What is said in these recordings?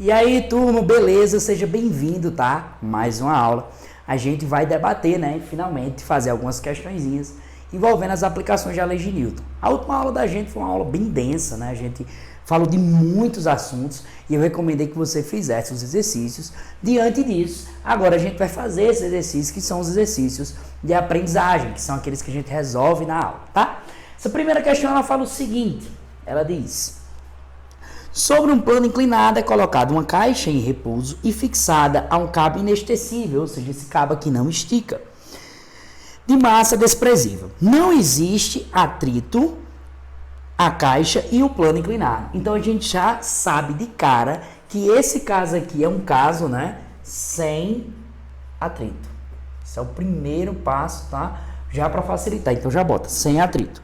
E aí, turma, beleza? Seja bem-vindo, tá? Mais uma aula. A gente vai debater, né? E finalmente fazer algumas questõezinhas envolvendo as aplicações da lei de Newton. A última aula da gente foi uma aula bem densa, né? A gente falou de muitos assuntos e eu recomendei que você fizesse os exercícios. Diante disso, agora a gente vai fazer esses exercícios que são os exercícios de aprendizagem, que são aqueles que a gente resolve na aula, tá? Essa primeira questão, ela fala o seguinte, ela diz: sobre um plano inclinado é colocada uma caixa em repouso e fixada a um cabo inextensível, ou seja, esse cabo aqui não estica, de massa desprezível. Não existe atrito a caixa e o plano inclinado. Então a gente já sabe de cara que esse caso aqui é um caso, né, sem atrito. Esse é o primeiro passo, tá? Já para facilitar. Então já bota sem atrito.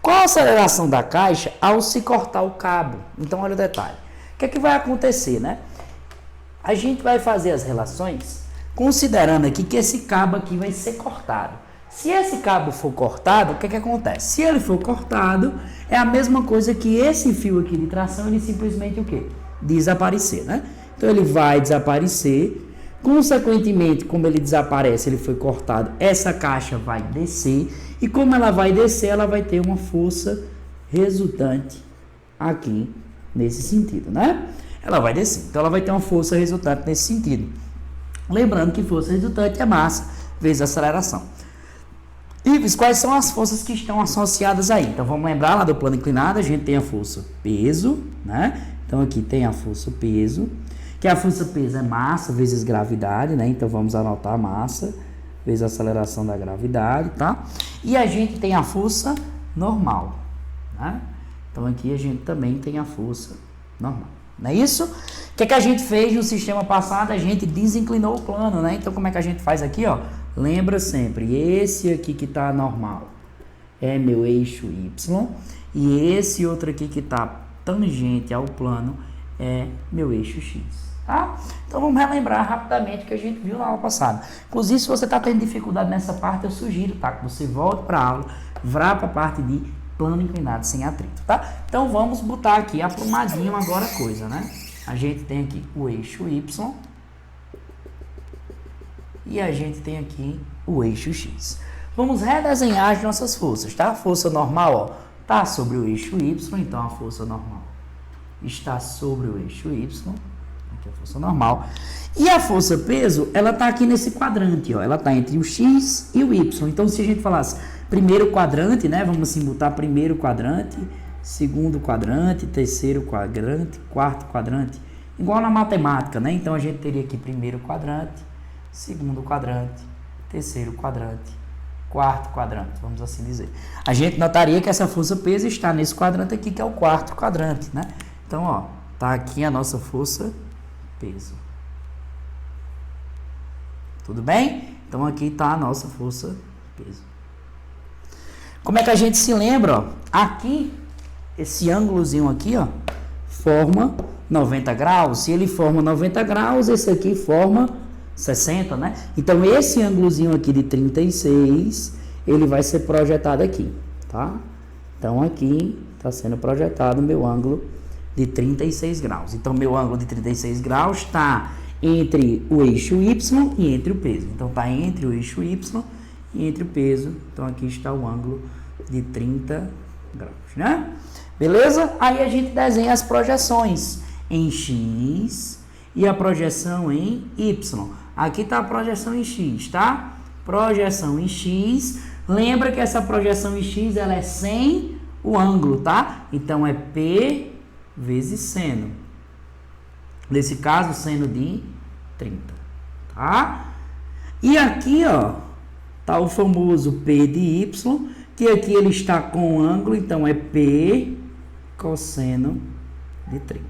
Qual a aceleração da caixa ao se cortar o cabo? Então olha o detalhe. O que é que vai acontecer, né? A gente vai fazer as relações considerando aqui que esse cabo aqui vai ser cortado. Se esse cabo for cortado, o que é que acontece? Se ele for cortado, é a mesma coisa que esse fio aqui de tração, ele simplesmente o quê? Desaparecer, né? Então ele vai desaparecer. Consequentemente, como ele desaparece, ele foi cortado, essa caixa vai descer. E como ela vai descer, ela vai ter uma força resultante aqui nesse sentido, né? Ela vai descer. Então ela vai ter uma força resultante nesse sentido. Lembrando que força resultante é massa vezes aceleração. Ives, quais são as forças que estão associadas aí? Então vamos lembrar lá do plano inclinado, a gente tem a força peso, né? Então aqui tem a força peso, que a força peso é massa vezes gravidade, né? Então vamos anotar massa vezes a aceleração da gravidade, tá? E a gente tem a força normal, né? Então aqui a gente também tem a força normal, não é isso? O que é que a gente fez no sistema passado? A gente desinclinou o plano, né? Então como é que a gente faz aqui, ó? Lembra sempre, esse aqui que tá normal é meu eixo Y e esse outro aqui que tá tangente ao plano é meu eixo X, tá? Então vamos relembrar rapidamente o que a gente viu na aula passada. Inclusive, se você está tendo dificuldade nessa parte, eu sugiro, tá, que você volte para a aula, vá para a parte de plano inclinado sem atrito, tá? Então vamos botar aqui aprumadinho agora a coisa, né? A gente tem aqui o eixo Y e a gente tem aqui o eixo X. Vamos redesenhar as nossas forças, tá? A força normal, ó, tá sobre o eixo Y, então a força normal está sobre o eixo Y, aqui é a força normal. E a força peso, ela tá aqui nesse quadrante, ó, ela tá entre o X e o Y. Então, se a gente falasse primeiro quadrante, né, vamos assim botar primeiro quadrante, segundo quadrante, terceiro quadrante, quarto quadrante, igual na matemática, né? Então, a gente teria aqui primeiro quadrante, segundo quadrante, terceiro quadrante, quarto quadrante, vamos assim dizer. A gente notaria que essa força peso está nesse quadrante aqui, que é o quarto quadrante, né? Então, ó, tá aqui a nossa força peso. Tudo bem? Então, aqui tá a nossa força peso. Como é que a gente se lembra, ó? Aqui, esse ângulozinho aqui, ó, forma 90 graus. Se ele forma 90 graus, esse aqui forma 60, né? Então, esse ângulozinho aqui de 36, ele vai ser projetado aqui, tá? Então, aqui está sendo projetado o meu ângulo de 36 graus. Então, meu ângulo de 36 graus está entre o eixo Y e entre o peso. Então, está entre o eixo Y e entre o peso. Então, aqui está o ângulo de 30 graus, né? Beleza? Aí, a gente desenha as projeções em X e a projeção em Y. Aqui está a projeção em X, tá? Projeção em X. Lembra que essa projeção em X, ela é sem o ângulo, tá? Então, é P vezes seno. Nesse caso, seno de 30, tá? E aqui, ó, tá o famoso P de Y, que aqui ele está com ângulo, então é P cosseno de 30,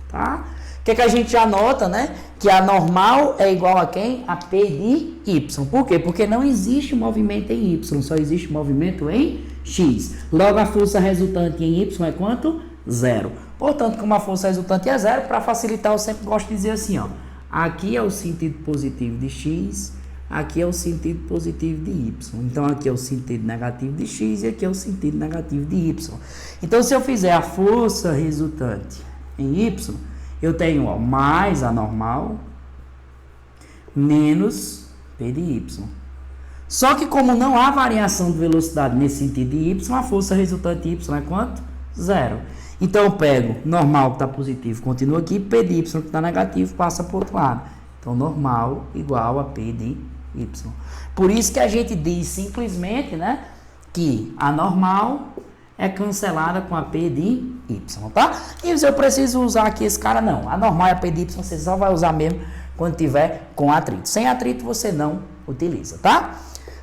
tá? O que é que a gente já nota, né? Que a normal é igual a quem? A P de Y. Por quê? Porque não existe movimento em Y, só existe movimento em X. Logo, a força resultante em Y é quanto? Zero. Portanto, como a força resultante é zero, para facilitar, eu sempre gosto de dizer assim, ó. Aqui é o sentido positivo de X, aqui é o sentido positivo de Y. Então, aqui é o sentido negativo de X e aqui é o sentido negativo de Y. Então, se eu fizer a força resultante em Y, Eu tenho, ó, mais a normal menos P de Y. Só que como não há variação de velocidade nesse sentido de Y, a força resultante de Y é quanto? 0. Então eu pego normal que está positivo, continua aqui, P de Y que está negativo, passa para o outro lado. Então normal igual a P de Y. Por isso que a gente diz simplesmente, né, que a normal é cancelada com a P de Y, tá? E se eu preciso usar aqui esse cara, não. A normal é a P de Y, você só vai usar mesmo quando tiver com atrito. Sem atrito você não utiliza, tá?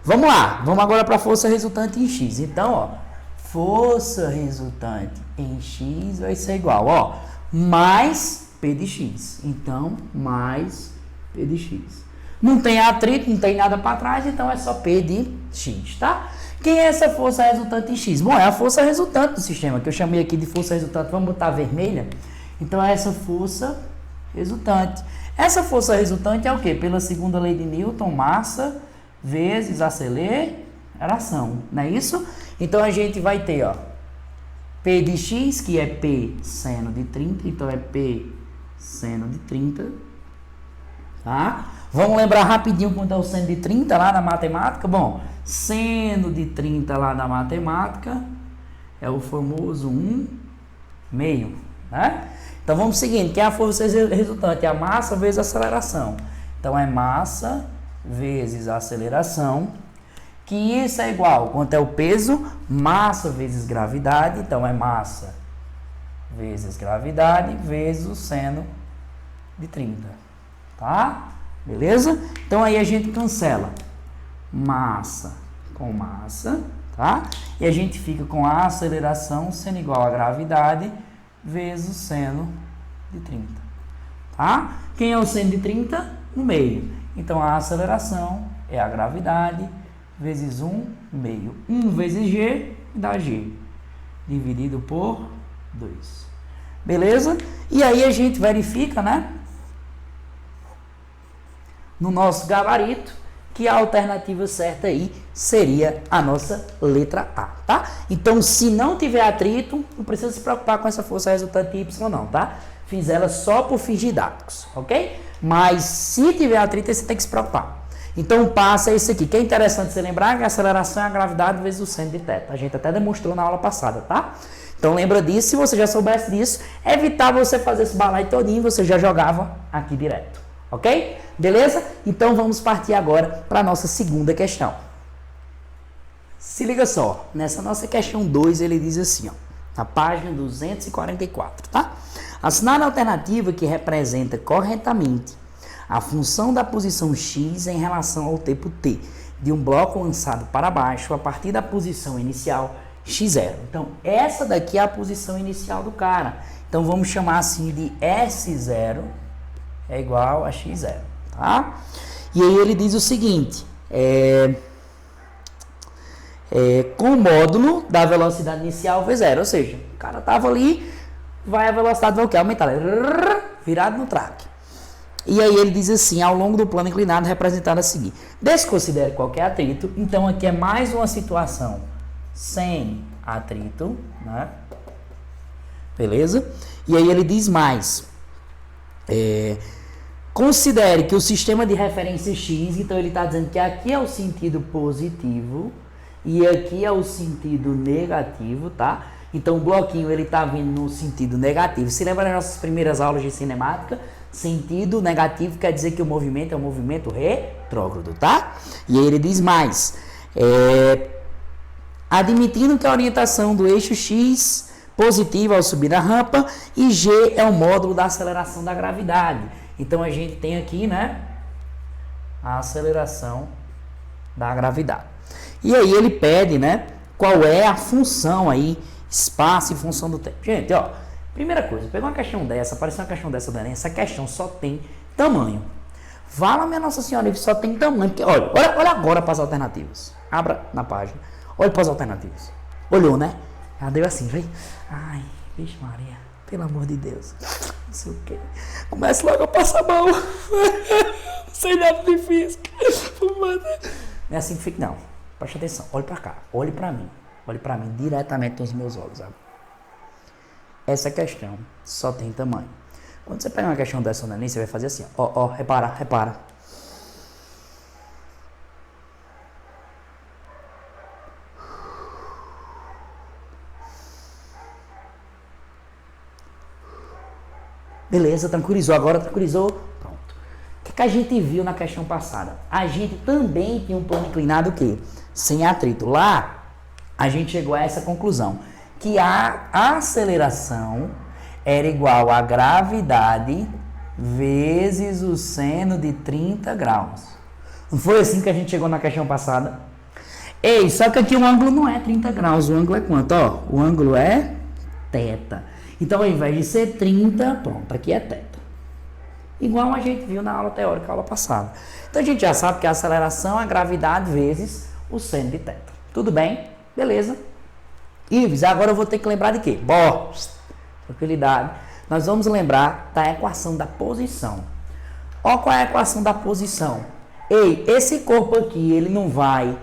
Vamos lá, vamos agora para a força resultante em X. Então, ó, força resultante em X vai ser igual, ó, mais P de X. Então, mais P de X. Não tem atrito, não tem nada para trás, então é só P de X, tá? Quem é essa força resultante em X? Bom, é a força resultante do sistema, que eu chamei aqui de força resultante, vamos botar vermelha. Então, é essa força resultante. Essa força resultante é o quê? Pela segunda lei de Newton, massa vezes aceleração, não é isso? Então, a gente vai ter, ó, P de X, que é P seno de 30, então é P seno de 30, tá? Vamos lembrar rapidinho quanto é o seno de 30 lá na matemática? Bom, seno de 30 lá na matemática é o famoso 1 meio, né? Então vamos seguindo, que é a força resultante? É a massa vezes a aceleração. Então é massa vezes a aceleração, que isso é igual, quanto é o peso? Massa vezes gravidade, então é massa vezes gravidade vezes o seno de 30, tá? Beleza? Então aí a gente cancela massa com massa, tá? E a gente fica com a aceleração sendo igual a gravidade vezes o seno de 30, tá? Quem é o seno de 30? No meio. Então a aceleração é a gravidade vezes 1 meio. 1 vezes G dá G, dividido por 2. Beleza? E aí a gente verifica, né, no nosso gabarito, que a alternativa certa aí seria a nossa letra A, tá? Então, se não tiver atrito, não precisa se preocupar com essa força resultante Y não, tá? Fiz ela só por fins didáticos, ok? Mas se tiver atrito, você tem que se preocupar. Então, passa esse aqui, que é interessante você lembrar que a aceleração é a gravidade vezes o seno de θ. A gente até demonstrou na aula passada, tá? Então, lembra disso. Se você já soubesse disso, evitar você fazer esse balaio todinho, você já jogava aqui direto, ok? Beleza? Então, vamos partir agora para a nossa segunda questão. Se liga só, nessa nossa questão 2, ele diz assim, ó, na página 244, tá? Assinale a alternativa que representa corretamente a função da posição x em relação ao tempo t de um bloco lançado para baixo a partir da posição inicial x0. Então, essa daqui é a posição inicial do cara. Então, vamos chamar assim de S0 é igual a x0, tá? E aí ele diz o seguinte, com o módulo da velocidade inicial V0, ou seja, o cara tava ali, a velocidade vai o quê? Aumentar, virado no track. E aí ele diz assim, ao longo do plano inclinado representado a seguir. Desconsidere qualquer atrito, então aqui é mais uma situação sem atrito, né? Beleza? E aí ele diz mais, considere que o sistema de referência X, então ele está dizendo que aqui é o sentido positivo e aqui é o sentido negativo, tá? Então o bloquinho ele está vindo no sentido negativo. Se lembra das nossas primeiras aulas de cinemática? Sentido negativo quer dizer que o movimento é um movimento retrógrado, tá? E aí ele diz mais, admitindo que a orientação do eixo X positiva ao subir a rampa e G é o módulo da aceleração da gravidade. Então a gente tem aqui, né, a aceleração da gravidade. E aí ele pede, né, qual é a função aí, espaço e função do tempo. Gente, ó, primeira coisa, pegou uma questão dessa, apareceu uma questão dessa, Dani, essa questão só tem tamanho. Fala, minha Nossa Senhora, só tem tamanho, porque olha agora para as alternativas. Abra na página, olha para as alternativas. Olhou, né? Ela deu assim, vem. Ai, vixe Maria, pelo amor de Deus. Não sei o quê. Começa logo a passar mal. Não sei nada de física. Não é assim que fica, não. Preste atenção, olhe para cá, olhe para mim. Olhe para mim diretamente nos meus olhos. Sabe? Essa questão só tem tamanho. Quando você pegar uma questão dessa no Enem, você vai fazer assim, ó, repara, repara. Beleza, tranquilizou, agora tranquilizou, pronto. O que a gente viu na questão passada? A gente também tinha um plano inclinado o quê? Sem atrito. Lá, a gente chegou a essa conclusão, que a aceleração era igual a gravidade vezes o seno de 30 graus. Não foi assim que a gente chegou na questão passada? Ei, só que aqui o ângulo não é 30 graus, o ângulo é quanto? Ó, o ângulo é θ. Então, ao invés de ser 30, pronto, aqui é θ. Igual a gente viu na aula teórica, aula passada. Então, a gente já sabe que a aceleração é a gravidade vezes o seno de θ. Tudo bem? Beleza. Ives, agora eu vou ter que lembrar de quê? Tranquilidade. Nós vamos lembrar da equação da posição. Olha qual é a equação da posição. Ei, esse corpo aqui, ele não vai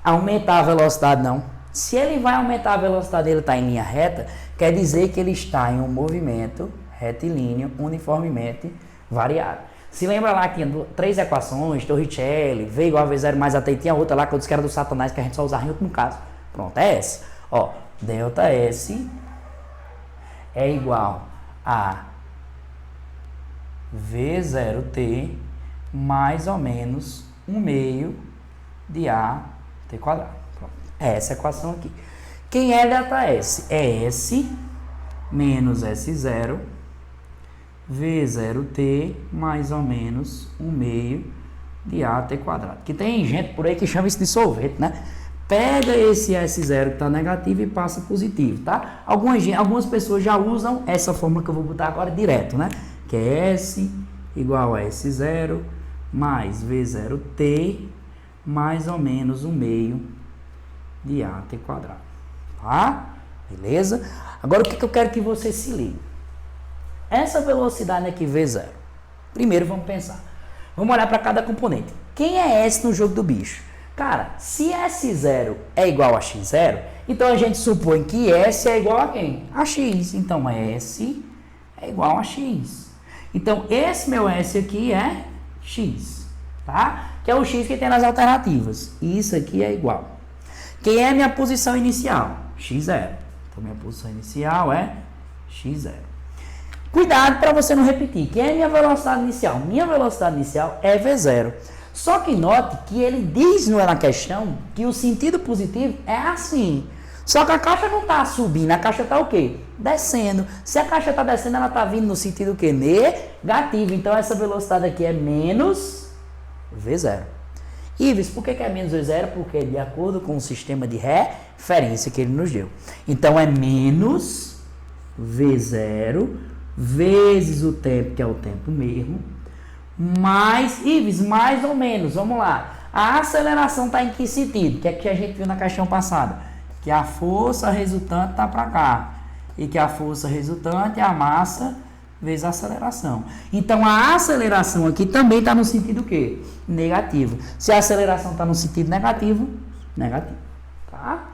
aumentar a velocidade, não. Se ele vai aumentar a velocidade, ele está em linha reta, quer dizer que ele está em um movimento retilíneo, uniformemente variável. Se lembra lá que tinha 3 equações, Torricelli, V igual a V0 mais AT, e tinha outra lá que eu disse que era do Satanás, que a gente só usava em último caso. Pronto, é essa. Ó, delta S é igual a V0T mais ou menos 1 meio de AT quadrado. Pronto. É essa equação aqui. Quem é delta S? É S menos S0 V0T mais ou menos 1 meio de AT quadrado. Que tem gente por aí que chama isso de sorvete, né? Pega esse S0 que está negativo e passa positivo, tá? Algumas pessoas já usam essa fórmula que eu vou botar agora direto, né? Que é S igual a S0 mais V0T mais ou menos 1 meio de AT quadrado, tá? Beleza? Agora o que eu quero que você se ligue? Essa velocidade aqui, V0. Primeiro vamos pensar. Vamos olhar para cada componente. Quem é S no jogo do bicho? Cara, se S0 é igual a X0, então a gente supõe que S é igual a quem? A X. Então, S é igual a X. Então, esse meu S aqui é X, tá? Que é o X que tem nas alternativas. Isso aqui é igual. Quem é minha posição inicial? X0. Então, minha posição inicial é X0. Cuidado para você não repetir. Quem é minha velocidade inicial? Minha velocidade inicial é V0. Só que note que ele diz na questão que o sentido positivo é assim. Só que a caixa não está subindo, a caixa está o quê? Descendo. Se a caixa está descendo, ela está vindo no sentido o quê? Negativo. Então, essa velocidade aqui é menos V0. Ives, por que é menos V0? Porque é de acordo com o sistema de referência que ele nos deu. Então, é menos V0 vezes o tempo, que é o tempo mesmo, mais, Ives, mais ou menos, vamos lá. A aceleração está em que sentido? Que é que a gente viu na questão passada. Que a força resultante está para cá. E que a força resultante é a massa vezes a aceleração. Então, a aceleração aqui também está no sentido o quê? Negativo. Se a aceleração está no sentido negativo, negativo. Tá?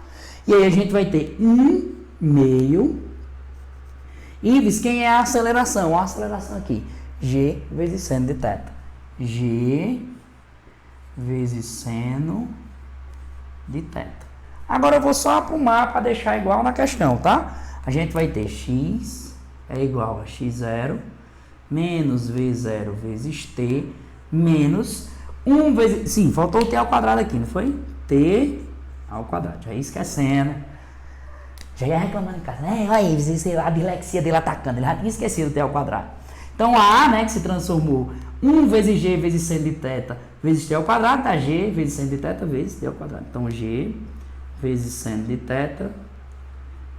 E aí a gente vai ter 1 meio. Ives, quem é a aceleração? A aceleração aqui. G vezes seno de θ. G vezes seno de θ. Agora eu vou só aprumar para deixar igual na questão, tá? A gente vai ter x é igual a x0 menos v0 vezes t menos 1 vezes... Sim, faltou o t ao quadrado aqui, não foi? T ao quadrado. Já ia esquecendo. Já ia reclamando em casa. Olha aí, a dislexia dele atacando. Ele já tinha esquecido o t ao quadrado. Então, a A, né, que se transformou 1 vezes G vezes seno de θ vezes t ao quadrado, dá G vezes seno de θ vezes t ao quadrado. Então, G vezes seno de θ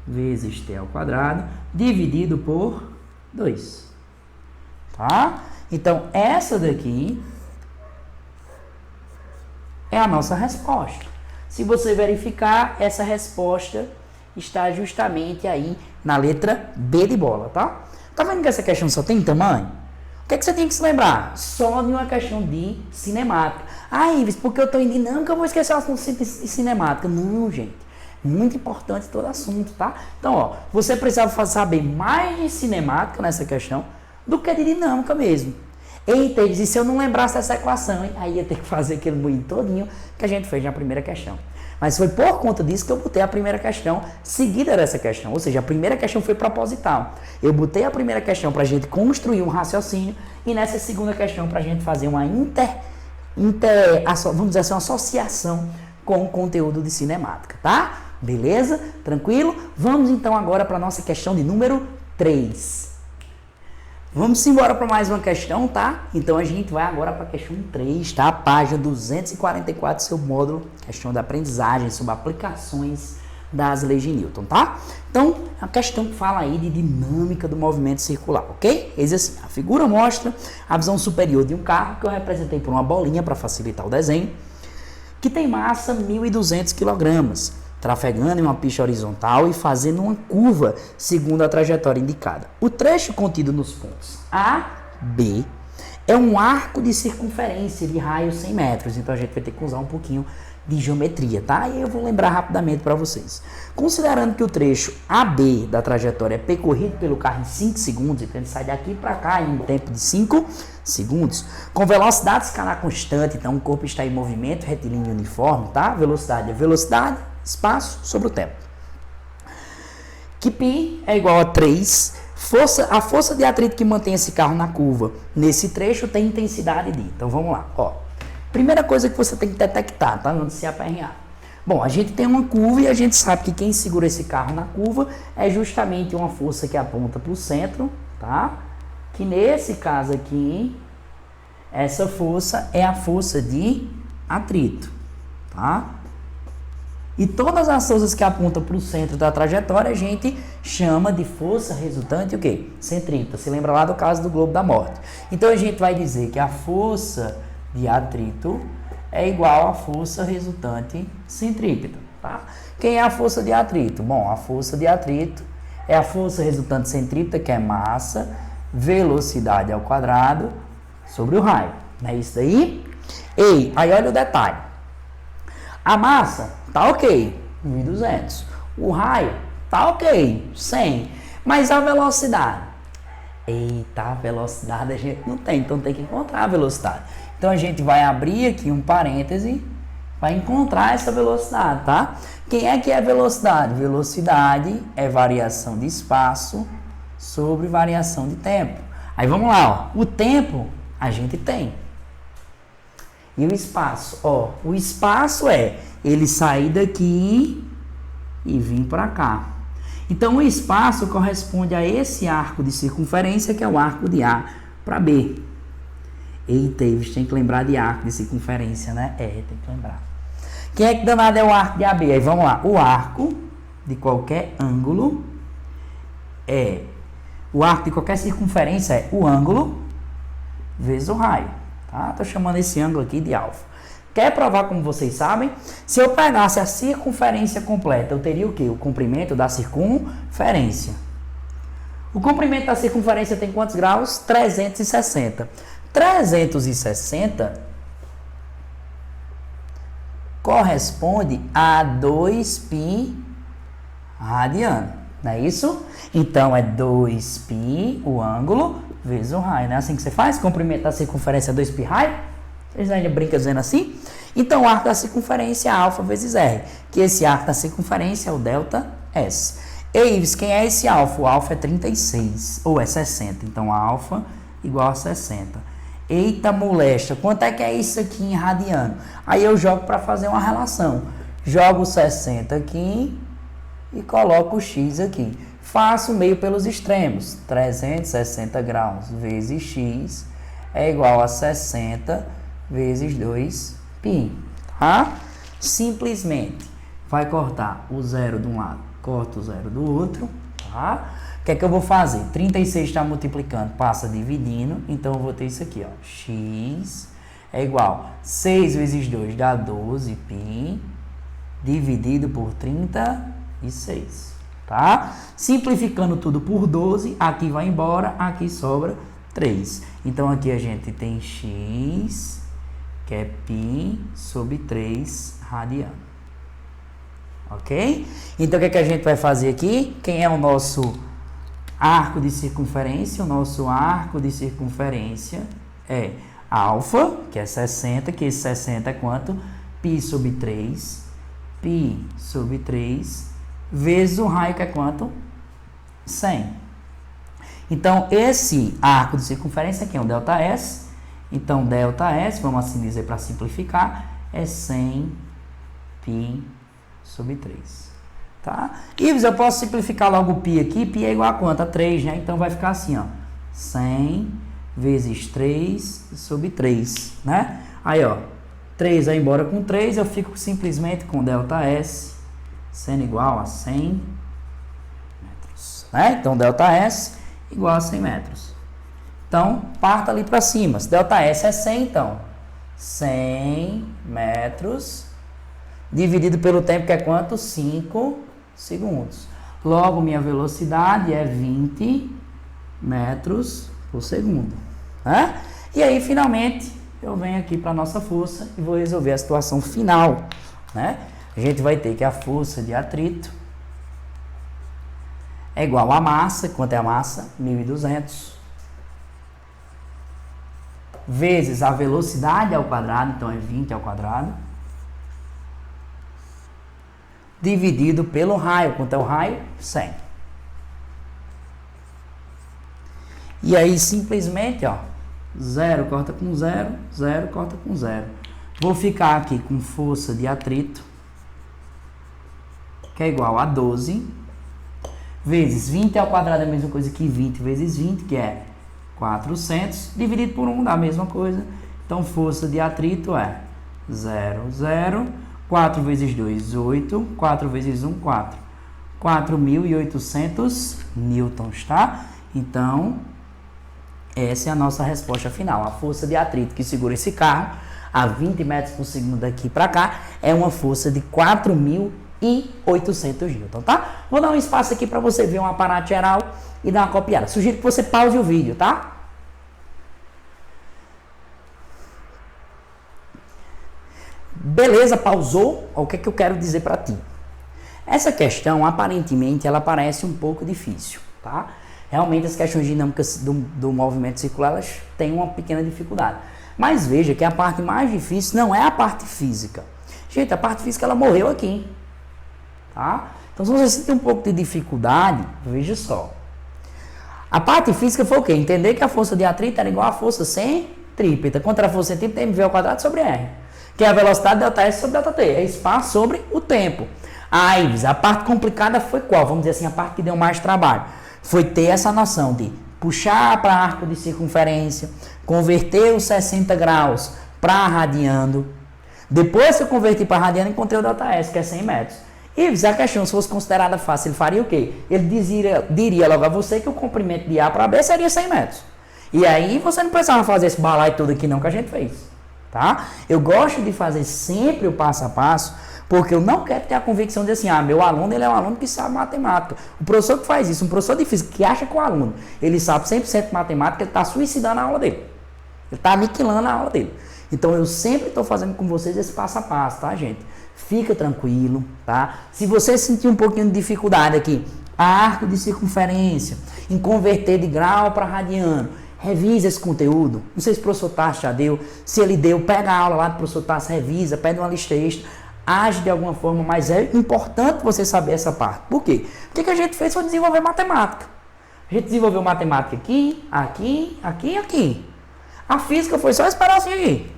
vezes t ao quadrado, dividido por 2. Tá? Então, essa daqui é a nossa resposta. Se você verificar, essa resposta está justamente aí na letra B de bola, tá? Tá vendo que essa questão só tem tamanho? O que é que você tem que se lembrar? Só de uma questão de cinemática. Ah, Ives, porque eu tô em dinâmica, eu vou esquecer o assunto de cinemática. Não, gente. Muito importante todo assunto, tá? Então, ó, você precisava saber mais de cinemática nessa questão do que de dinâmica mesmo. Eita, e se eu não lembrasse dessa equação, hein? Aí ia ter que fazer aquele moinho todinho que a gente fez na primeira questão. Mas foi por conta disso que eu botei a primeira questão seguida dessa questão. Ou seja, a primeira questão foi proposital. Eu botei a primeira questão para a gente construir um raciocínio e nessa segunda questão para a gente fazer uma vamos dizer assim, uma associação com o conteúdo de cinemática, tá? Beleza? Tranquilo? Vamos então agora para a nossa questão de número 3. Vamos embora para mais uma questão, tá? Então a gente vai agora para a questão 3, tá? Página 244 do seu módulo, questão da aprendizagem sobre aplicações das leis de Newton, tá? Então, é uma questão que fala aí de dinâmica do movimento circular, ok? Eis assim, a figura mostra a visão superior de um carro que eu representei por uma bolinha para facilitar o desenho, que tem massa 1.200 kg. Trafegando em uma pista horizontal e fazendo uma curva segundo a trajetória indicada. O trecho contido nos pontos A, B, é um arco de circunferência de raio 100 metros. Então a gente vai ter que usar um pouquinho de geometria, tá? E eu vou lembrar rapidamente para vocês. Considerando que o trecho AB da trajetória é percorrido pelo carro em 5 segundos, então ele sai daqui para cá em um tempo de 5 segundos, com velocidade escalar constante, então o corpo está em movimento retilíneo uniforme, tá? Velocidade é velocidade, espaço sobre o tempo. Que π é igual a 3. A força de atrito que mantém esse carro na curva nesse trecho tem intensidade de. Então vamos lá. Ó. Primeira coisa que você tem que detectar, tá? Antes de se aperrear. Bom, a gente tem uma curva e a gente sabe que quem segura esse carro na curva é justamente uma força que aponta para o centro, tá? Que nesse caso aqui, essa força é a força de atrito, tá? E todas as forças que apontam para o centro da trajetória, a gente chama de força resultante o quê? Centrípeta. Se lembra lá do caso do globo da morte. Então, a gente vai dizer que a força de atrito é igual à força resultante centrípeta, tá? Quem é a força de atrito? Bom, a força de atrito é a força resultante centrípeta, que é massa, velocidade ao quadrado, sobre o raio. Não é isso daí? Ei, aí olha o detalhe. A massa tá ok, 1.200. O raio tá ok, 100. Mas a velocidade? Eita, a velocidade a gente não tem, então tem que encontrar a velocidade. Então a gente vai abrir aqui um parêntese para encontrar essa velocidade, tá? Quem é que é velocidade? Velocidade é variação de espaço sobre variação de tempo. Aí vamos lá, ó. O tempo a gente tem. E o espaço? Ó, o espaço é ele sair daqui e vir para cá. Então, o espaço corresponde a esse arco de circunferência, que é o arco de A para B. Eita, Ives, tem que lembrar de arco de circunferência, né? É, tem que lembrar. Quem é que danado é o arco de AB? Aí, vamos lá. O arco de qualquer ângulo é... O arco de qualquer circunferência é o ângulo vezes o raio. Tá? Tô chamando esse ângulo aqui de alfa. Quer provar como vocês sabem? Se eu pegasse a circunferência completa, eu teria o quê? O comprimento da circunferência. O comprimento da circunferência tem quantos graus? 360. 360 corresponde a 2π radiano. Não é isso? Então, é 2π o ângulo vezes o raio. Não é assim que você faz? Comprimento da circunferência é 2π raio? Vocês ainda brincam dizendo assim? Então, o arco da circunferência é alfa vezes r. Que esse arco da circunferência é o delta S. Ei, Ives, quem é esse alfa? O alfa é 36, ou é 60. Então, alfa igual a 60. Eita molesta, quanto é que é isso aqui em radiano? Aí eu jogo para fazer uma relação. Jogo 60 aqui e coloco o x aqui. Faço o meio pelos extremos. 360 graus vezes x é igual a 60 vezes 2π. Tá? Simplesmente vai cortar o zero de um lado, corta o zero do outro. Tá? O que é que eu vou fazer? 36 está multiplicando, passa dividindo. Então eu vou ter isso aqui, ó. X é igual a 6 vezes 2 dá 12π dividido por 36. Tá? Simplificando tudo por 12, aqui vai embora, aqui sobra 3. Então, aqui a gente tem x, que é π sobre 3 radiano. Ok? Então, o que é que a gente vai fazer aqui? Quem é o nosso arco de circunferência, o nosso arco de circunferência é alfa, que é 60, que esse 60 é quanto? Π sobre 3, vezes o raio, que é quanto? 100. Então, esse arco de circunferência aqui é um ΔS. Então, ΔS, vamos assim dizer para simplificar, é 100 π sobre 3. Tá? E eu posso simplificar logo o π aqui. Π é igual a quanto? A 3, né? Então, vai ficar assim, ó. 100 vezes 3 sobre 3, né? Aí, ó. 3 vai embora com 3, eu fico simplesmente com ΔS sendo igual a 100 metros. Né? Então, ΔS igual a 100 metros. Então, parta ali para cima. Se ΔS é 100, então, 100 metros dividido pelo tempo, que é quanto? 5 segundos. Logo, minha velocidade é 20 metros por segundo. Né? E aí, finalmente, eu venho aqui para a nossa força e vou resolver a situação final. Né? A gente vai ter que a força de atrito é igual a massa. Quanto é a massa? 1.200. Vezes a velocidade ao quadrado, então é 20 ao quadrado, dividido pelo raio. Quanto é o raio? 100. E aí, simplesmente, ó, 0 corta com 0, 0 corta com 0. Vou ficar aqui com força de atrito, que é igual a 12, vezes 20 ao quadrado é a mesma coisa que 20 vezes 20, que é 400, dividido por 1 dá a mesma coisa. Então, força de atrito é 0, 0, 4 vezes 2, 8, 4 vezes 1, 4. 4.800 newtons, tá? Então, essa é a nossa resposta final. A força de atrito que segura esse carro a 20 metros por segundo daqui para cá é uma força de 4.800 newton, tá? Vou dar um espaço aqui para você ver um aparato geral e dar uma copiada. Sugiro que você pause o vídeo, tá? Beleza, pausou? O que é que eu quero dizer para ti? Essa questão, aparentemente, ela parece um pouco difícil, tá? Realmente, as questões dinâmicas do movimento circular, elas têm uma pequena dificuldade. Mas veja que a parte mais difícil não é a parte física. Gente, a parte física, ela morreu aqui, tá? Então, se você sentir um pouco de dificuldade, veja só. A parte física foi o quê? Entender que a força de atrito era igual à força centrípeta. Contra a força centrípeta, mv ao quadrado sobre r. Que é a velocidade ΔS sobre ΔT. É espaço sobre o tempo. Aí, a parte complicada foi qual? Vamos dizer assim, a parte que deu mais trabalho. Foi ter essa noção de puxar para arco de circunferência, converter os 60 graus para radiano. Depois que eu converti para radiano, encontrei o ΔS, que é 100 metros. E se a questão fosse considerada fácil, ele faria o quê? Ele diria logo a você que o comprimento de A para B seria 100 metros. E aí você não precisava fazer esse balaio todo aqui não que a gente fez. Tá? Eu gosto de fazer sempre o passo a passo, porque eu não quero ter a convicção de assim, meu aluno ele é um aluno que sabe matemática. O professor que faz isso, um professor de física que acha que o aluno ele sabe 100% de matemática, ele está suicidando a aula dele. Ele está aniquilando a aula dele. Então eu sempre estou fazendo com vocês esse passo a passo, tá, gente? Fica tranquilo, tá? Se você sentir um pouquinho de dificuldade aqui, arco de circunferência, em converter de grau para radiano, revisa esse conteúdo. Não sei se o professor Tassi já deu. Se ele deu, pega a aula lá do professor Tassi, revisa, pede uma lista extra, age de alguma forma, mas é importante você saber essa parte. Por quê? Porque o que a gente fez foi desenvolver matemática. A gente desenvolveu matemática aqui, aqui, aqui e aqui. A física foi só esse pedacinho aqui.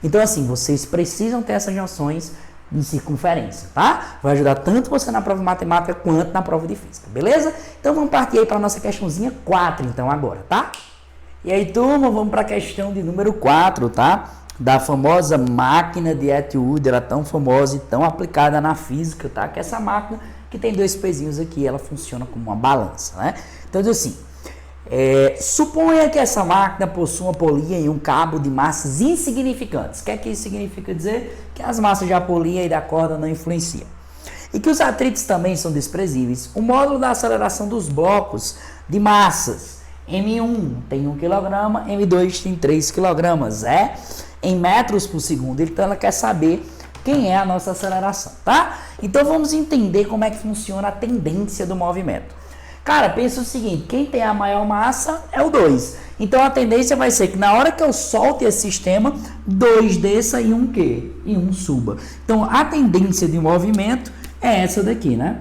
Então, assim, vocês precisam ter essas noções de circunferência, tá? Vai ajudar tanto você na prova de matemática quanto na prova de física, beleza? Então, vamos partir aí para a nossa questãozinha 4, então, agora, tá? E aí, turma, vamos para a questão de número 4, tá? Da famosa máquina de Atwood, ela é tão famosa e tão aplicada na física, tá? Que essa máquina que tem dois pezinhos aqui, ela funciona como uma balança, né? Então, diz assim, suponha que essa máquina possua uma polia e um cabo de massas insignificantes. O que é que isso significa dizer? Que as massas da polia e da corda não influenciam. E que os atritos também são desprezíveis. O módulo da aceleração dos blocos de massas M1 tem 1 kg, M2 tem 3 kg, em metros por segundo. Então ela quer saber quem é a nossa aceleração, tá? Então vamos entender como é que funciona a tendência do movimento. Cara, pensa o seguinte, quem tem a maior massa é o 2. Então a tendência vai ser que na hora que eu solte esse sistema, 2 desça e 1 quê? E 1 suba. Então a tendência de movimento é essa daqui, né?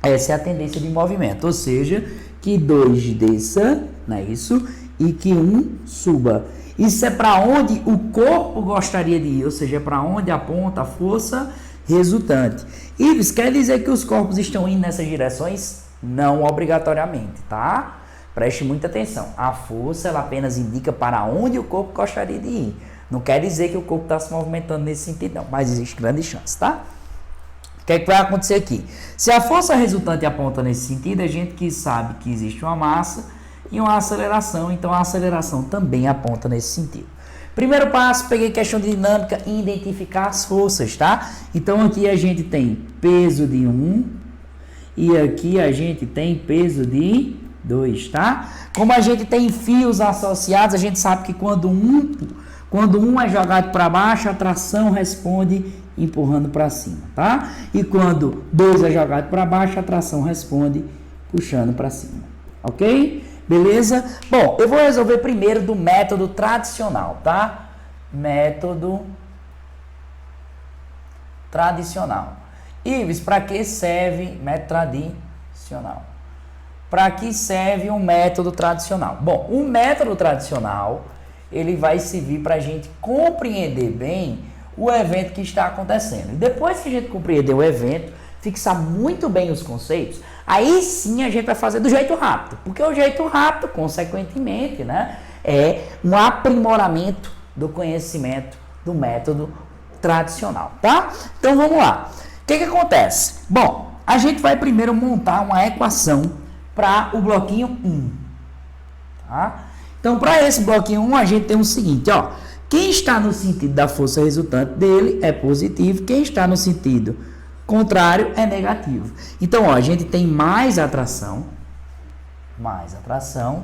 Essa é a tendência de movimento, ou seja, que 2 desça, não é isso? E que 1 suba. Isso é para onde o corpo gostaria de ir, ou seja, é para onde aponta a força resultante. Ives, quer dizer que os corpos estão indo nessas direções? Não obrigatoriamente, tá? Preste muita atenção. A força, ela apenas indica para onde o corpo gostaria de ir. Não quer dizer que o corpo está se movimentando nesse sentido, não. Mas existe grande chance, tá? O que é que vai acontecer aqui? Se a força resultante aponta nesse sentido, a gente que sabe que existe uma massa e uma aceleração. Então, a aceleração também aponta nesse sentido. Primeiro passo, peguei questão de dinâmica e identificar as forças, tá? Então, aqui a gente tem peso de 1 e aqui a gente tem peso de 2, tá? Como a gente tem fios associados, a gente sabe que quando um é jogado para baixo, a tração responde empurrando para cima, tá? E quando 2 é jogado para baixo, a tração responde puxando para cima, ok? Beleza? Bom, eu vou resolver primeiro do método tradicional, tá? Método tradicional. Ives, para que serve método tradicional? Para que serve um método tradicional? Bom, o método tradicional, ele vai servir para a gente compreender bem o evento que está acontecendo. E depois que a gente compreender o evento, fixar muito bem os conceitos, aí sim a gente vai fazer do jeito rápido. Porque o jeito rápido, consequentemente, né, é um aprimoramento do conhecimento do método tradicional, tá? Então vamos lá. O que acontece? Bom, a gente vai primeiro montar uma equação para o bloquinho 1. Tá? Então, para esse bloquinho 1, a gente tem o seguinte, ó. Quem está no sentido da força resultante dele é positivo, quem está no sentido contrário é negativo. Então, ó, a gente tem mais atração,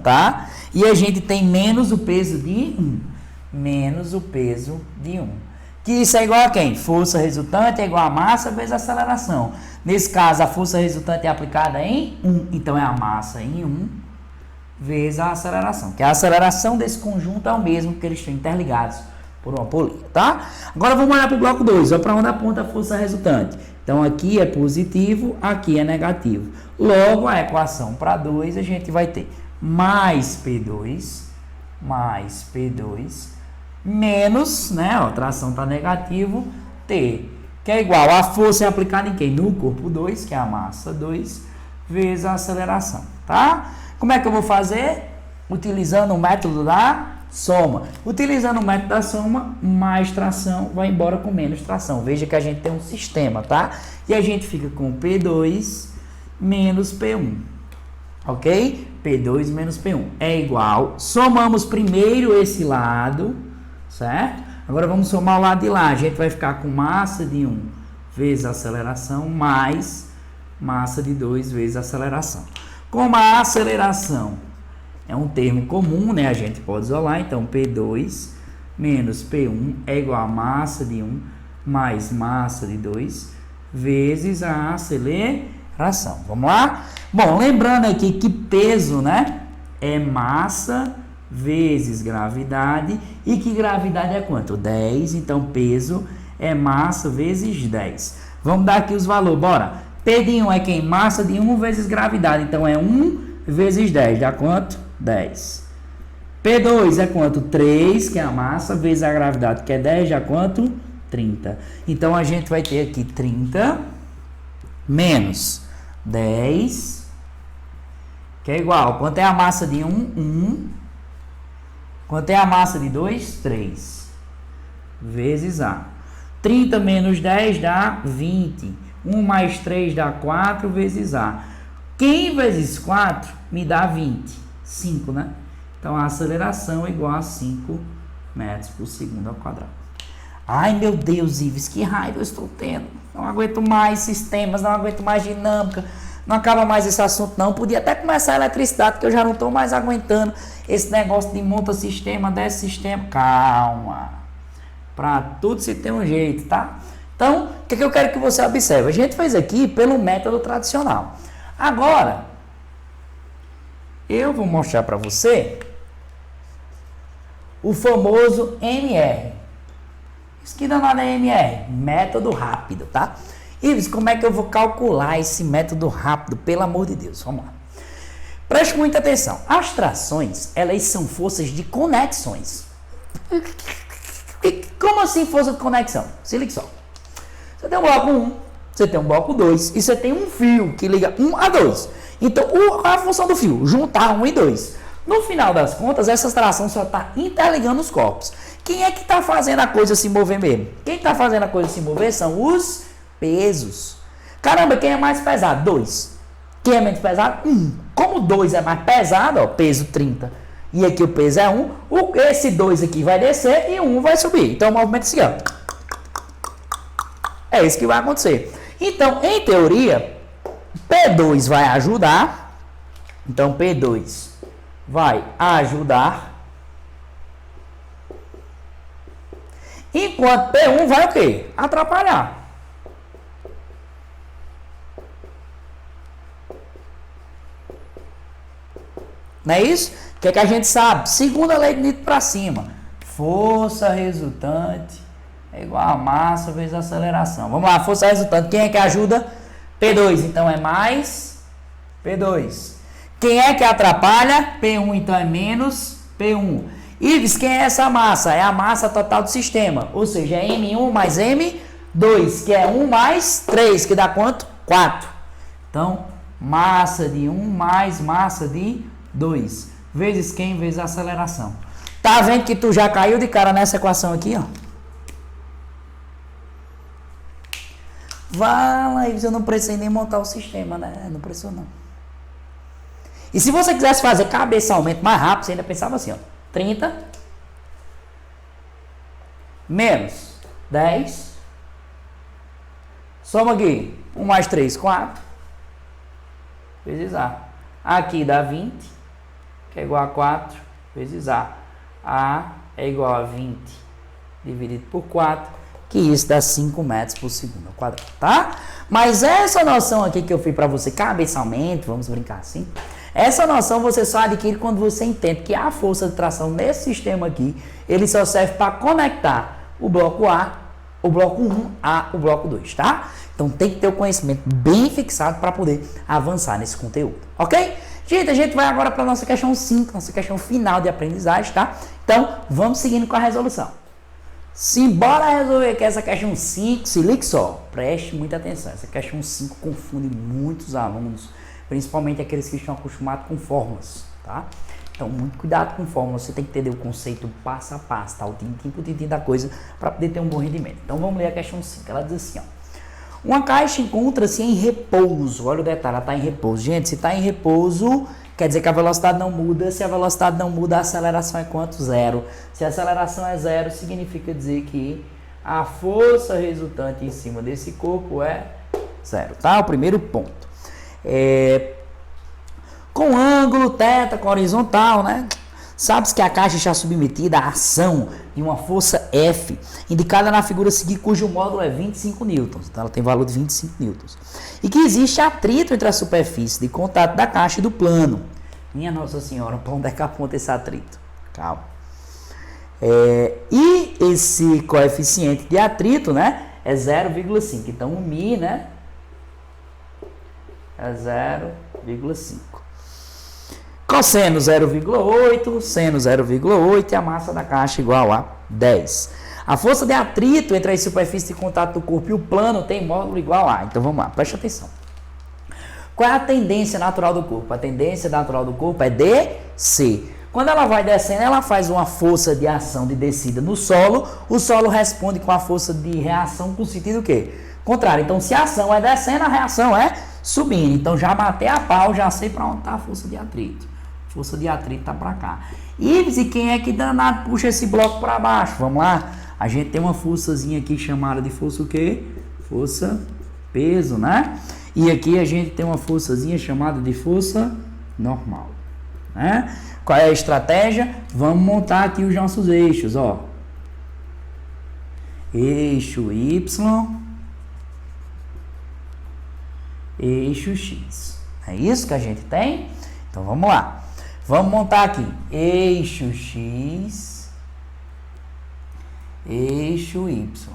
tá? E a gente tem menos o peso de 1, menos o peso de 1. Que isso é igual a quem? Força resultante é igual a massa vezes a aceleração. Nesse caso, a força resultante é aplicada em 1, então é a massa em 1 vezes a aceleração. Que a aceleração desse conjunto é o mesmo, porque eles estão interligados por uma polia, tá? Agora vamos olhar para o bloco 2, ó, para onde aponta a força resultante. Então aqui é positivo, aqui é negativo. Logo, a equação para 2 a gente vai ter mais P2 menos, né, ó, a tração está negativo, T, que é igual a força é aplicada em quem? No corpo 2, que é a massa 2, vezes a aceleração, tá? Como é que eu vou fazer? Utilizando o método da soma. Utilizando o método da soma, mais tração vai embora com menos tração. Veja que a gente tem um sistema, tá? E a gente fica com P2 menos P1, ok? P2 menos P1 é igual, somamos primeiro esse lado, certo? Agora vamos somar o lado de lá, a gente vai ficar com massa de 1 vezes a aceleração, mais massa de 2 vezes a aceleração. Como a aceleração é um termo comum, né? A gente pode isolar, então P2 menos P1 é igual a massa de 1 mais massa de 2 vezes a aceleração. Vamos lá? Bom, lembrando aqui que peso, né, é massa vezes gravidade, e que gravidade é quanto? 10, então peso é massa vezes 10. Vamos dar aqui os valores, bora. P de 1 é quem? Massa de 1 vezes gravidade, então é 1 vezes 10, dá quanto? 10. P2 é quanto? 3, que é a massa, vezes a gravidade, que é 10, dá quanto? 30. Então a gente vai ter aqui 30 menos 10, que é igual, quanto é a massa de 1? 1. Quanto é a massa de 2? 3. Vezes A. 30 menos 10 dá 20. 1 mais 3 dá 4 vezes A. Quem vezes 4 me dá 20? 5, né? Então a aceleração é igual a 5 metros por segundo ao quadrado. Ai meu Deus, Ives, que raiva eu estou tendo. Não aguento mais sistemas, não aguento mais dinâmica. Não acaba mais esse assunto não. Podia até começar a eletricidade, porque eu já não estou mais aguentando esse negócio de monta sistema, desce sistema. Calma. Para tudo se tem um jeito, tá? Então, o que eu quero que você observe? A gente fez aqui pelo método tradicional. Agora, Eu vou mostrar para você o famoso MR. Isso que danado é MR? Método rápido, tá? Ives, como é que eu vou calcular esse método rápido? Pelo amor de Deus, vamos lá. Preste muita atenção. As trações, elas são forças de conexões. Como assim força de conexão? Se liga só. Você tem um bloco 1, você tem um bloco 2 e você tem um fio que liga 1 a 2. Então, a função do fio? Juntar 1 e 2. No final das contas, essa tração só está interligando os corpos. Quem é que está fazendo a coisa se mover mesmo? Quem está fazendo a coisa se mover são os pesos. Caramba, quem é mais pesado? 2. Quem é menos pesado? 1. Como 2 é mais pesado, ó, peso 30. E aqui o peso é 1. Esse 2 aqui vai descer e 1 vai subir. Então o movimento é assim, ó. É isso que vai acontecer. Então, em teoria, P2 vai ajudar. Então, P2 vai ajudar. Enquanto P1 vai o quê? Atrapalhar. Não é isso? O que é que a gente sabe? Segunda lei de Newton para cima. Força resultante é igual a massa vezes a aceleração. Vamos lá, força resultante. Quem é que ajuda? P2, então é mais P2. Quem é que atrapalha? P1, então é menos P1. Ives, quem é essa massa? É a massa total do sistema. Ou seja, é M1 mais M2, que é 1 mais 3, que dá quanto? 4. Então, massa de 1 mais massa de 2. Vezes quem? Vezes a aceleração. Tá vendo que tu já caiu de cara nessa equação aqui, ó? Vai, Ives, eu não precisei nem montar o sistema, né? Não precisou, não. E se você quisesse fazer cabeçalmente mais rápido, você ainda pensava assim, ó. 30 menos 10. Soma aqui. 1 mais 3, 4. Vezes A. Aqui dá 20, que é igual a 4, vezes A. A é igual a 20 dividido por 4, que isso dá 5 metros por segundo ao quadrado, tá? Mas essa noção aqui que eu fiz para você cabeçalmente, vamos brincar assim, essa noção você só adquire quando você entende que a força de tração nesse sistema aqui, ele só serve para conectar o bloco A, o bloco 1 a o bloco 2, tá? Então tem que ter o conhecimento bem fixado para poder avançar nesse conteúdo, ok? Gente, a gente vai agora para a nossa questão 5, nossa questão final de aprendizagem, tá? Então, vamos seguindo com a resolução. Simbora resolver aqui essa questão 5, se ligue só, preste muita atenção. Essa questão 5 confunde muitos alunos, principalmente aqueles que estão acostumados com fórmulas, tá? Então, muito cuidado com fórmulas, você tem que entender o conceito passo a passo, tá? O tintim da coisa, para poder ter um bom rendimento. Então, vamos ler a questão 5, ela diz assim, ó. Uma caixa encontra-se em repouso, olha o detalhe, ela está em repouso. Gente, se está em repouso, quer dizer que a velocidade não muda. Se a velocidade não muda, a aceleração é quanto? 0. Se a aceleração é 0, significa dizer que a força resultante em cima desse corpo é 0, tá? O primeiro ponto. Com ângulo θ, com horizontal, né? Sabe-se que a caixa está submetida à ação de uma força F, indicada na figura a seguir, cujo módulo é 25 newtons. Então, ela tem valor de 25 newtons. E que existe atrito entre a superfície de contato da caixa e do plano. Minha Nossa Senhora, para onde é que aponta esse atrito? Calma. E esse coeficiente de atrito, né, é 0,5. Então, o μ, né, é 0,5. Cosseno 0,8, seno 0,8 e a massa da caixa igual a 10. A força de atrito entre a superfície de contato do corpo e o plano tem módulo igual a. Então vamos lá, preste atenção. Qual é a tendência natural do corpo? A tendência natural do corpo é descer. Quando ela vai descendo, ela faz uma força de ação de descida no solo. O solo responde com a força de reação com sentido o quê? Contrário. Então, se a ação é descendo, a reação é subindo. Então, já batei a pau, já sei para onde está a força de atrito. Força de atrito está para cá. E quem é que danado puxa esse bloco para baixo? Vamos lá. A gente tem uma forçazinha aqui chamada de força o quê? Força peso, né? E aqui a gente tem uma forçazinha chamada de força normal, né? Qual é a estratégia? Vamos montar aqui os nossos eixos, ó. Eixo Y, eixo X. É isso que a gente tem? Então vamos lá. Vamos montar aqui. Eixo X, eixo Y.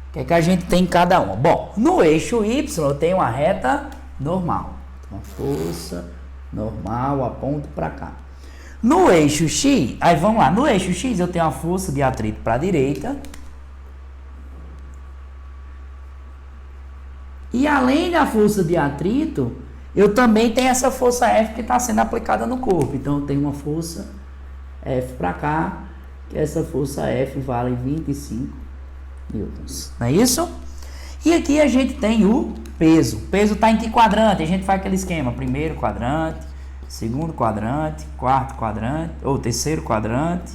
O que é que a gente tem em cada uma? Bom, no eixo Y eu tenho uma reta normal. Uma força normal, aponto para cá. No eixo X, aí vamos lá. No eixo X eu tenho a força de atrito para a direita. E além da força de atrito, eu também tenho essa força F que está sendo aplicada no corpo. Então eu tenho uma força F para cá, que essa força F vale 25 newtons. Não é isso? E aqui a gente tem o peso. O peso está em que quadrante? A gente faz aquele esquema. Primeiro quadrante, segundo quadrante, quarto quadrante, ou terceiro quadrante,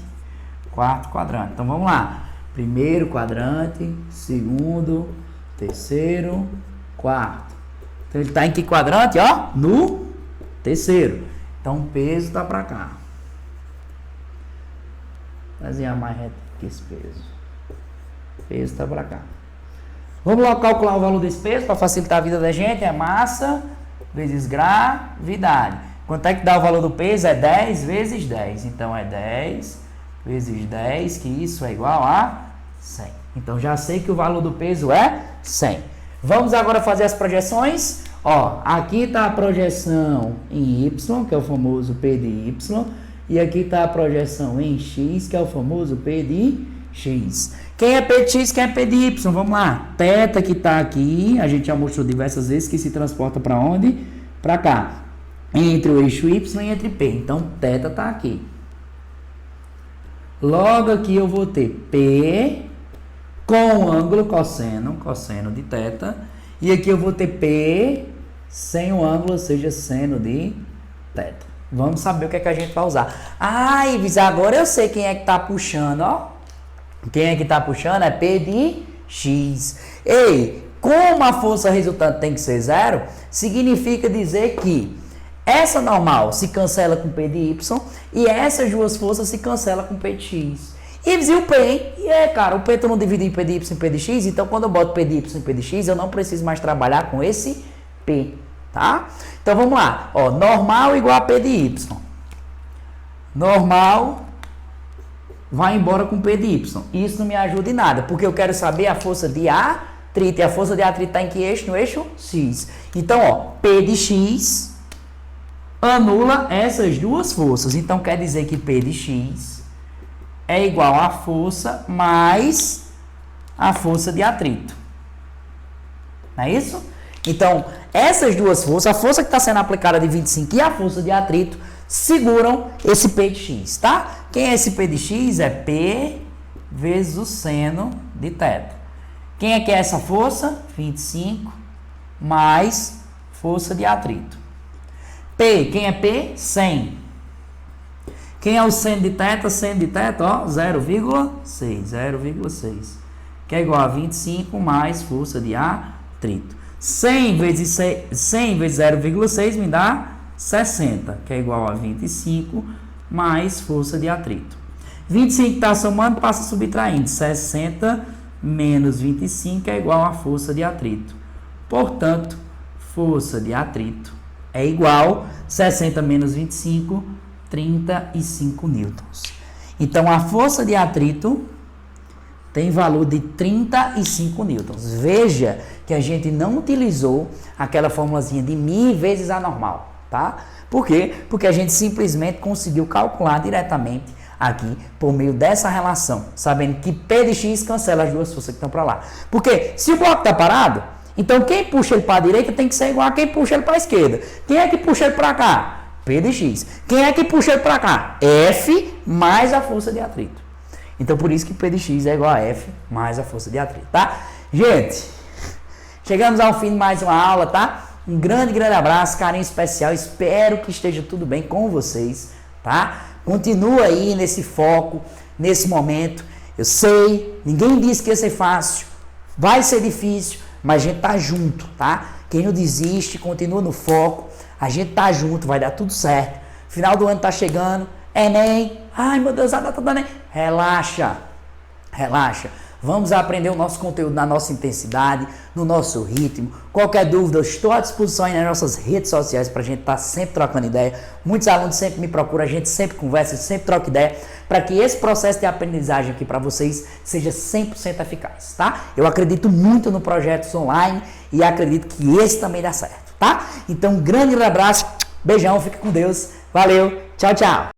quarto quadrante. Então vamos lá. Primeiro quadrante, segundo, terceiro, quarto. Então ele está em que quadrante? Ó, no terceiro. Então o peso está para cá. Vou desenhar mais reto que esse peso. O peso está para cá. Vamos logo calcular o valor desse peso para facilitar a vida da gente. É massa vezes gravidade. Quanto é que dá o valor do peso? É 10 vezes 10. Então é 10 vezes 10, que isso é igual a 100. Então já sei que o valor do peso é 100. Vamos agora fazer as projeções. Ó, aqui está a projeção em Y, que é o famoso P de Y. E aqui está a projeção em X, que é o famoso P de X. Quem é P de X, quem é P de Y? Vamos lá. Θ que está aqui, a gente já mostrou diversas vezes que se transporta para onde? Para cá. Entre o eixo Y e entre P. Então, θ está aqui. Logo aqui eu vou ter P com o ângulo cosseno de θ. E aqui eu vou ter P sem o ângulo, ou seja, seno de θ. Vamos saber o que é que a gente vai usar. Ah, Ives, agora eu sei quem é que está puxando, ó. Quem é que está puxando é P de X. Ei, como a força resultante tem que ser zero, significa dizer que essa normal se cancela com P de Y e essas duas forças se cancelam com P de X. E o P, hein? Cara, o P tu não divide em P de Y e P de X, então quando eu boto P de Y e P de X, eu não preciso mais trabalhar com esse P, tá? Então vamos lá, ó, normal igual a P de Y. Normal vai embora com P de Y. Isso não me ajuda em nada, porque eu quero saber a força de atrito, e a força de atrito está em que eixo? No eixo X. Então, ó, P de X anula essas duas forças. Então, quer dizer que P de X é igual à força mais a força de atrito. Não é isso? Então, essas duas forças, a força que está sendo aplicada de 25 e a força de atrito, seguram esse P de X, tá? Quem é esse P de X? É P vezes o seno de θ. Quem é que é essa força? 25 mais força de atrito. P, quem é P? 100. Quem é o seno de θ? Seno de θ, ó, 0,6. Que é igual a 25 mais força de atrito. 100 vezes 0,6 me dá 60, que é igual a 25 mais força de atrito. 25 está somando, passa subtraindo. 60 menos 25 é igual a força de atrito. Portanto, força de atrito é igual 60 menos 25, 35 newtons. Então, a força de atrito tem valor de 35 newtons. Veja que a gente não utilizou aquela formulazinha de μ vezes a normal, tá? Por quê? Porque a gente simplesmente conseguiu calcular diretamente aqui por meio dessa relação, sabendo que P de X cancela as duas forças que estão para lá. Porque se o bloco está parado, então quem puxa ele para a direita tem que ser igual a quem puxa ele para a esquerda. Quem é que puxa ele para cá? P de X. Quem é que puxa ele para cá? F mais a força de atrito. Então, por isso que P de X é igual a F mais a força de atrito, tá? Gente, chegamos ao fim de mais uma aula, tá? Um grande abraço, carinho especial. Espero que esteja tudo bem com vocês, tá? Continua aí nesse foco, nesse momento. Eu sei, ninguém disse que ia ser fácil. Vai ser difícil, mas a gente tá junto, tá? Quem não desiste, continua no foco. A gente tá junto, vai dar tudo certo. Final do ano tá chegando. Enem. Ai, meu Deus, a data do Enem. Relaxa. Vamos aprender o nosso conteúdo na nossa intensidade, no nosso ritmo. Qualquer dúvida, eu estou à disposição aí nas nossas redes sociais para a gente estar sempre trocando ideia. Muitos alunos sempre me procuram, a gente sempre conversa, sempre troca ideia, para que esse processo de aprendizagem aqui para vocês seja 100% eficaz, tá? Eu acredito muito no Projetos Online e acredito que esse também dá certo, tá? Então, um grande abraço, beijão, fica com Deus, valeu, tchau, tchau!